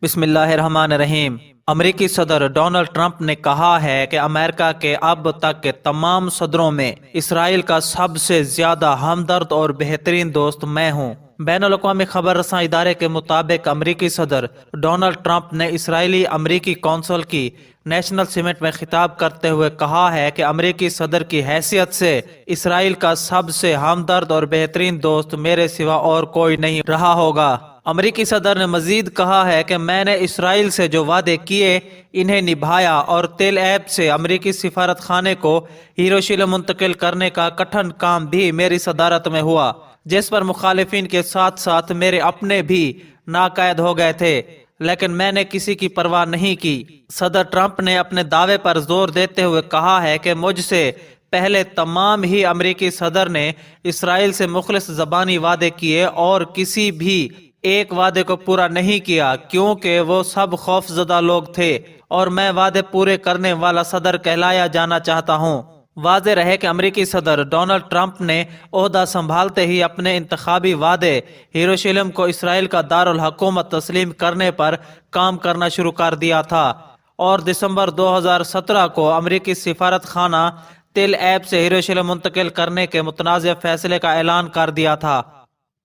بسم اللہ الرحمن الرحیم۔ امریکی صدر ڈونلڈ ٹرمپ نے کہا ہے کہ امریکہ کے اب تک کے تمام صدروں میں اسرائیل کا سب سے زیادہ ہمدرد اور بہترین دوست میں ہوں۔ بین الاقوامی خبر رساں ادارے کے مطابق امریکی صدر ڈونلڈ ٹرمپ نے اسرائیلی امریکی کونسل کی نیشنل سمٹ میں خطاب کرتے ہوئے کہا ہے کہ امریکی صدر کی حیثیت سے اسرائیل کا سب سے ہمدرد اور بہترین دوست میرے سوا اور کوئی نہیں رہا ہوگا۔ امریکی صدر نے مزید کہا ہے کہ میں نے اسرائیل سے جو وعدے کیے انہیں نبھایا اور تیل ایب سے امریکی سفارت خانے کو ہیروشلم منتقل کرنے کا کٹھن کام بھی میری صدارت میں ہوا، جس پر مخالفین کے ساتھ ساتھ میرے اپنے بھی ناقید ہو گئے تھے، لیکن میں نے کسی کی پرواہ نہیں کی۔ صدر ٹرمپ نے اپنے دعوے پر زور دیتے ہوئے کہا ہے کہ مجھ سے پہلے تمام ہی امریکی صدر نے اسرائیل سے مخلص زبانی وعدے کیے اور کسی بھی ایک وعدے کو پورا نہیں کیا، کیونکہ وہ سب خوف زدہ لوگ تھے اور میں وعدے پورے کرنے والا صدر کہلایا جانا چاہتا ہوں۔ واضح رہے کہ امریکی صدر ڈونلڈ ٹرمپ نے عہدہ سنبھالتے ہی اپنے انتخابی وعدے ہیروشلم کو اسرائیل کا دارالحکومت تسلیم کرنے پر کام کرنا شروع کر دیا تھا اور دسمبر 2017 کو امریکی سفارت خانہ تل ایب سے ہیروشلم منتقل کرنے کے متنازع فیصلے کا اعلان کر دیا تھا۔